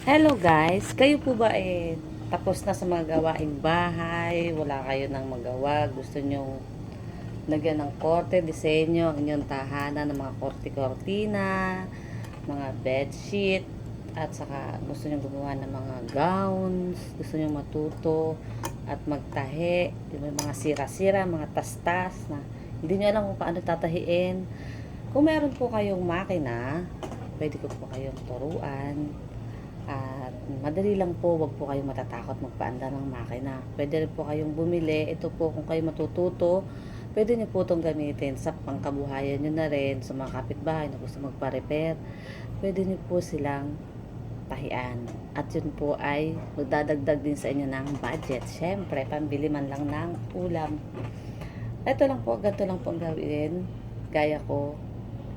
Hello guys, kayo po ba tapos na sa mga gawaing bahay, wala kayo nang magawa, gusto nyo lagyan ng korte, disenyo, ang inyong tahanan ng mga korte-kortina, mga bedsheet, at saka gusto nyo gumawa ng mga gowns, gusto nyo matuto at magtahi, yung mga sira-sira, mga tastas na hindi nyo alam kung paano tatahiin. Kung meron po kayong makina, pwede ko po kayong turuan. At madali lang po, wag po kayong matatakot magpaanda ng makina. Pwede rin po kayong bumili. Ito po, kung kayo matututo, pwede niyo po itong gamitin sa pangkabuhayan nyo na rin, sa mga kapitbahay na gusto magpa-repair. Pwede niyo po silang tahian. At yun po ay magdadagdag din sa inyo ng budget. Syempre, pambili man lang ng ulam. Ito lang po, ganito lang po ang gawin. Gaya ko,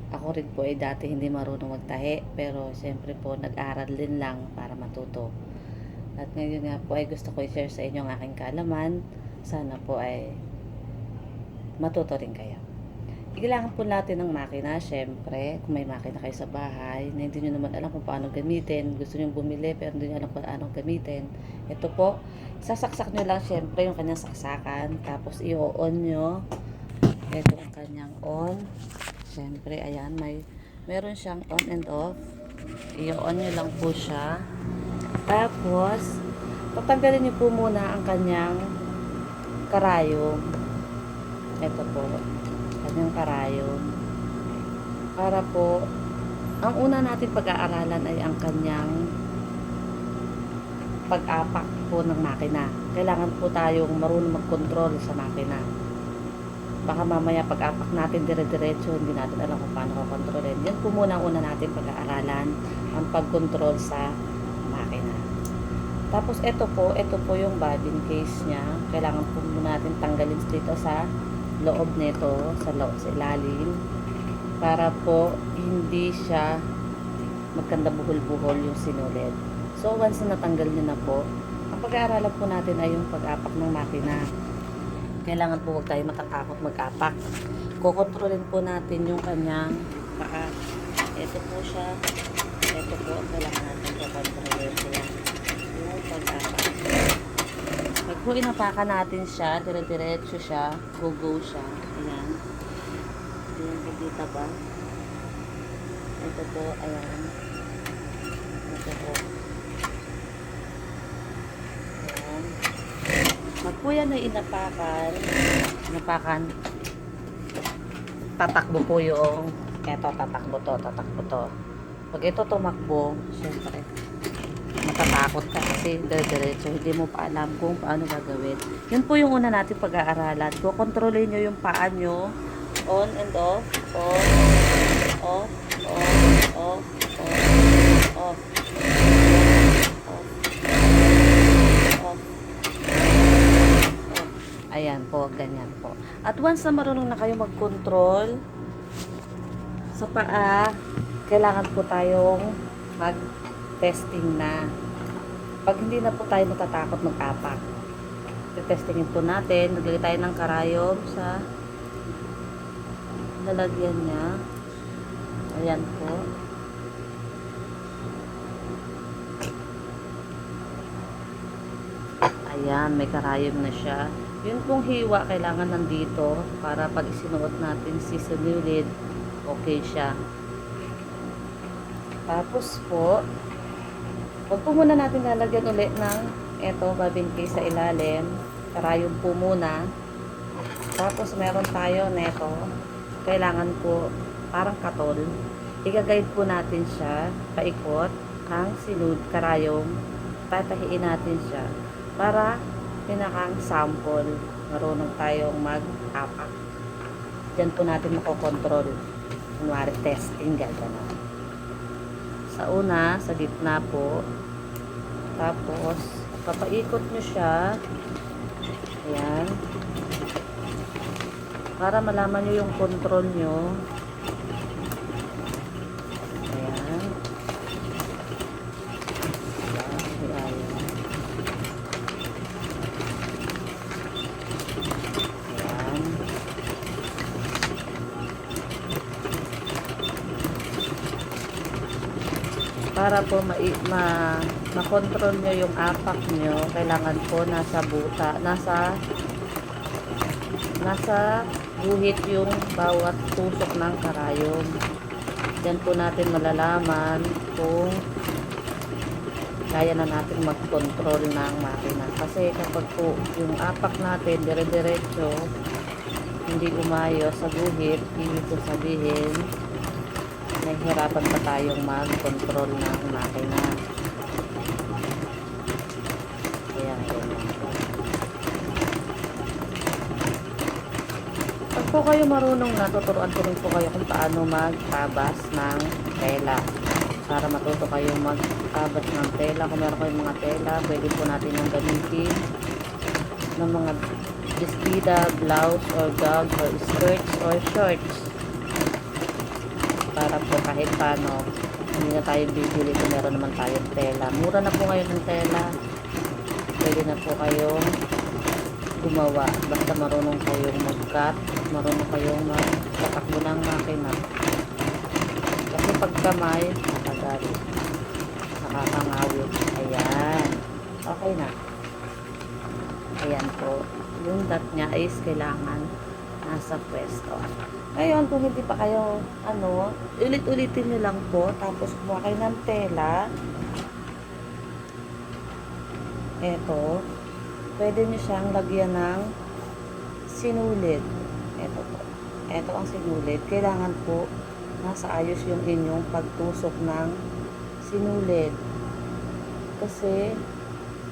ako rin po ay dati hindi marunong magtahi, pero siyempre po nag-aral din lang para matuto. At ngayon nga po ay gusto ko i-share sa inyo ang aking kaalaman. Sana po ay matuto rin kayo. Kailangan po natin ng makina, syempre. Kung may makina kayo sa bahay, na hindi nyo naman alam kung paano gamitin, gusto nyo bumili pero hindi nyo alam kung paano gamitin. Ito po, sasaksak nyo lang syempre yung kanyang saksakan, tapos i-on nyo. Ito ang kanyang on. Siyempre, ayan, meron siyang on and off. I-on nyo lang po siya. Tapos, tatanggalin nyo po muna ang kanyang karayom. Ito po, kanyang karayom. Para po, ang una natin pag-aaralan ay ang kanyang pag-apak po ng makina. Kailangan po tayong marunong mag-control sa makina. Baka mamaya pag-apak natin dire-diretso, hindi natin alam kung paano kontrolin. Yan po muna ang una natin pag-aaralan, ang pag-control sa makina. Tapos ito po yung bobbin case niya. Kailangan po muna natin tanggalin dito sa loob nito, sa ilalim, para po hindi siya magkanda buhol-buhol yung sinulid. So once na natanggal niyo na po, ang pag-aaralan po natin ay yung pag-apak ng makina. Kailangan po huwag tayo matatakot mag-apak. Kukontrolin po natin yung kanyang paa. Ito po siya. Ito po ang kailangan natin kukontrolin siya. Yung pag-apak. Pag po inapakan natin siya, dire-diretso siya, go-go siya. Ayan. Ayan, pagkita ba? Ito po, ayan. Ito po. Pag po yan ay inapakan, tatakbo po yung, eto, tatakbo to. Pag ito tumakbo, syempre, matatakot ka kasi diretso, hindi mo pa alam kung paano gagawin. Yun po yung una natin pag-aaralan. Kukontrolin nyo yung paa nyo, on and off, on, off, on, off, on, off. Ayan po, ganyan po. At once na marunong na kayo mag-control sa paa, kailangan po tayong mag-testing na. Pag hindi na po tayo matatakot mag-apak, testingin po natin. Naglagay tayo ng karayom sa lalagyan niya. Ayan po. Ayan, may karayom na siya. Yun pong hiwa, kailangan nandito para pag isinuot natin si sinulid, okay siya. Tapos po, huwag po muna natin lalagyan ulit ng eto, bobbin case sa ilalim. Karayom po muna. Tapos meron tayo neto. Kailangan po, parang katol. I-guide po natin siya, paikot, ang karayom. Tatahiin natin siya para pinakang sample, marunong tayong mag-apak. Diyan po natin makokontrol. Kunwari, testing, gano'n. Sa una, sa gitna po. Tapos, papaikot nyo siya. Ayan. Para malaman nyo yung control nyo. Ayan. para po makontrol nyo yung apak nyo, kailangan po nasa guhit yung bawat tusok ng karayom. Yan po natin malalaman kung kaya na natin mag-control ng makina. Kasi kapag po yung apak natin dire-diretso, hindi umayos sa guhit, ibig ko sabihin, nahihirapan pa tayong mag-control ng makina. Ayan, pag po kayo marunong na, tuturuan ko rin po kayo kung paano magtabas ng tela. Para matuto kayo magtabas ng tela. Kung meron kayong mga tela, pwede po natin yung gamitin ng mga bestida, blouse, or gown, or skirts, or shorts. Para po kahit paano, hindi na tayo bibili kung meron naman tayong tela. Mura na po ngayon ng tela. Pwede na po kayong gumawa. Basta marunong kayong mag-cut, marunong kayong magtatakbo ng makina. Kasi pag kamay, nakakangawit. Ayan. Okay na. Ayan po. Yung dot niya is kailangan nasa pwesto. Ngayon, kung hindi pa kayo, ulit-ulitin nyo lang po. Tapos kumuha kayo ng tela. Eto. Pwede nyo siyang lagyan ng sinulid. Eto po. Eto ang sinulid. Kailangan po nasa ayos yung inyong pagtusok ng sinulid. Kasi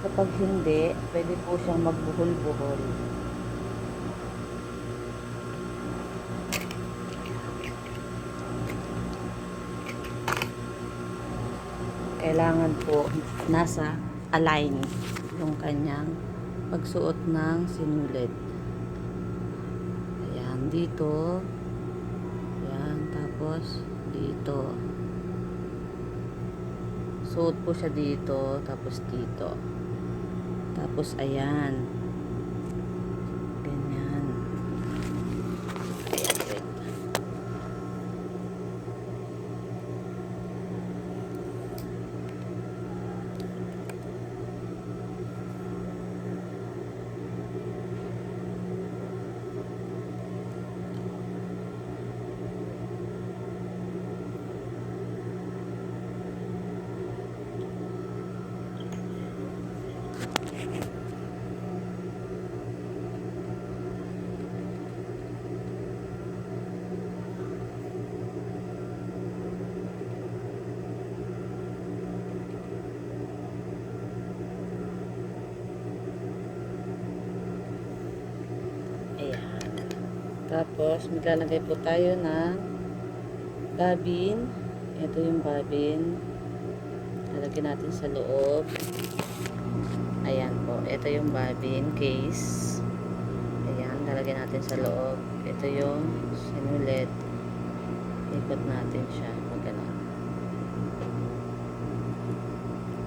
kapag hindi, pwede po siyang magbuhol-buhol. Kailangan po nasa align yung kanyang pagsuot ng sinulid. Ayan, dito. Ayan, tapos dito. Suot po siya dito, tapos dito. Tapos ayan. Ganyan. Ayan, wait. Tapos, maglalagay po tayo ng babin. Ito yung babin. Lalagyan natin sa loob. Ayan po. Ito yung babin case. Ayan, lalagyan natin sa loob. Ito yung sinulid. Ikot natin siya. Magano.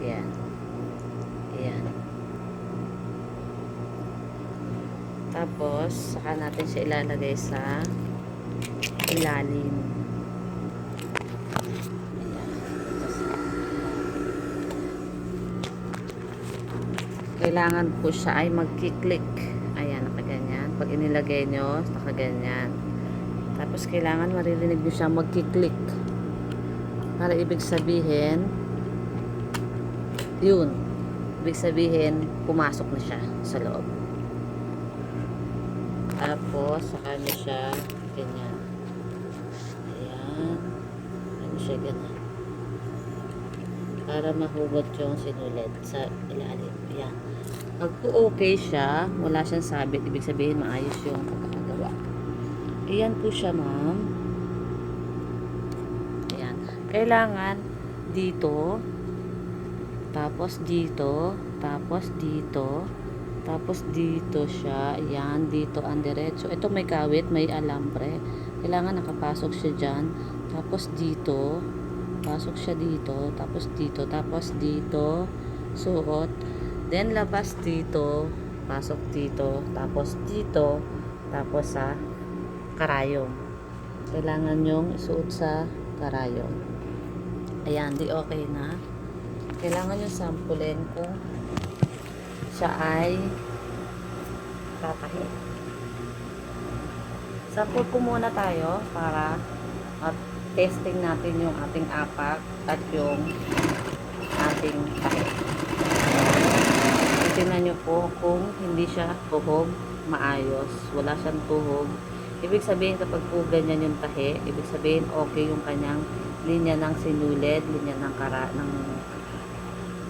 Ayan. Ayan. Tapos, saka natin siya ilalagay sa ilalim. Kailangan po siya ay magkiklik. Ayan, nakaganyan. Pag inilagay nyo, nakaganyan. Tapos, kailangan maririnig nyo siya magkiklik. Para ibig sabihin, yun. Ibig sabihin, pumasok na siya sa loob. Tapos, saka nyo siya ganyan. Ayan. Ano siya ganyan. Para mahugot yung sinulid sa ilalim. Ayan. Pag po okay siya, wala siyang sabit, ibig sabihin maayos yung pagkakagawa. Ayan po siya, ma'am. Ayan. Kailangan dito, tapos dito, tapos dito, tapos dito siya. Ayan, dito ang diretso. Ito may kawit, may alambre. Kailangan nakapasok siya dyan. Tapos dito, pasok siya dito. Tapos dito, tapos dito, suot. Then labas dito, pasok dito. Tapos dito, tapos sa karayom. Kailangan yung isuot sa karayom. Ayan, di okay na. Kailangan yung sampulin kung siya ay tatahi. Sample po muna tayo para testing natin yung ating apak at yung ating tahi. Tingnan nyo po kung hindi siya tuhog maayos, wala siyang tuhog, ibig sabihin kapag po ganyan yung tahi, ibig sabihin okay yung kanyang linya ng sinulid, linya ng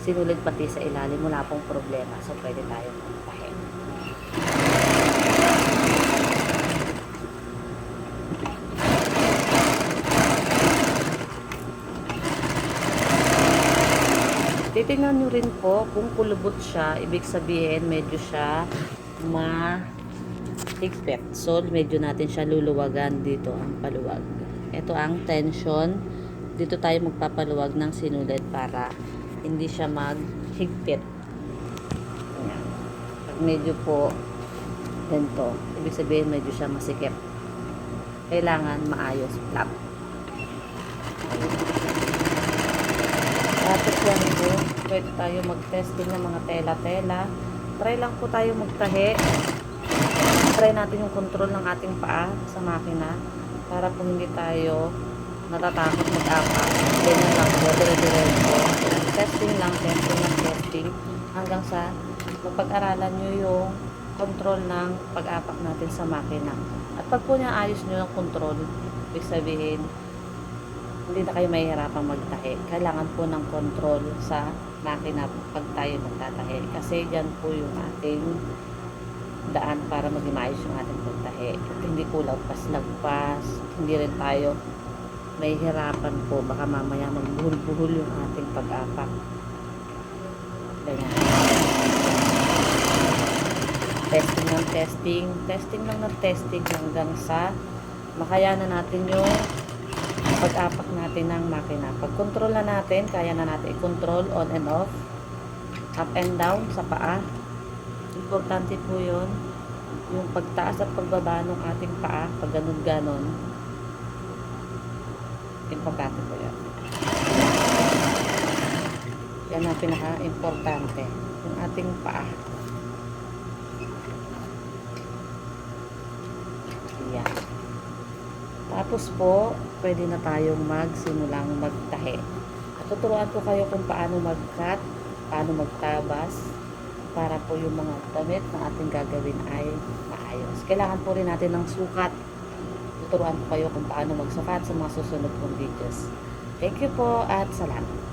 sinulid pati sa ilalim, wala pong problema, so pwede tayo magtahi. Titingnan nyo rin po kung kulubot siya, ibig sabihin medyo siya mahigpit. So, medyo natin siya luluwagan dito ang paluwag. Ito ang tension. Dito tayo magpapaluwag ng sinulid para hindi siya maghigpit. Ayan. Pag medyo po ganito, ibig sabihin medyo siya masikip. Kailangan maayos, flat. Tapos yan po, pwede tayo mag-testing ng mga tela-tela. Try lang po tayo magtahi. Try natin yung control ng ating paa sa makina para po hindi tayo natatakot mag-apak. Ganyan lang po, dire-diretso. Testing lang, testing hanggang sa mapag-aralan nyo yung control ng pag-apak natin sa makina. At pag po niya ayos nyo yung control, ibig sabihin, hindi na kayo mahihirapang magtahi. Kailangan po ng control sa makina pag tayo magtatahi. Kasi dyan po yung ating daan para maging maayos yung ating pagtahi. At hindi po lagpas-lagpas. Hindi rin tayo mahihirapan po. Baka mamaya magbuhol-buhol yung ating pag-apak. Ganyan. Testing ng testing. Testing lang ng testing hanggang sa makayanan natin yung pag-apak natin ng makina. Pag control na natin, kaya na natin i-control on and off, up and down sa paa. Importante po yun. Yung pagtaas at pagbaba ng ating paa, pag ganun-ganon. Importante po yun. Yan ang pinaka-importante. Yung ating paa. Yan. Tapos po, pwede na tayong magsimulang magtahi. At tuturuan ko kayo kung paano mag-cut, paano magtabas, para po yung mga damit na ating gagawin ay maayos. Kailangan po rin natin ng sukat. Tuturuan ko kayo kung paano magsukat sa mga susunod kong videos. Thank you po at salamat.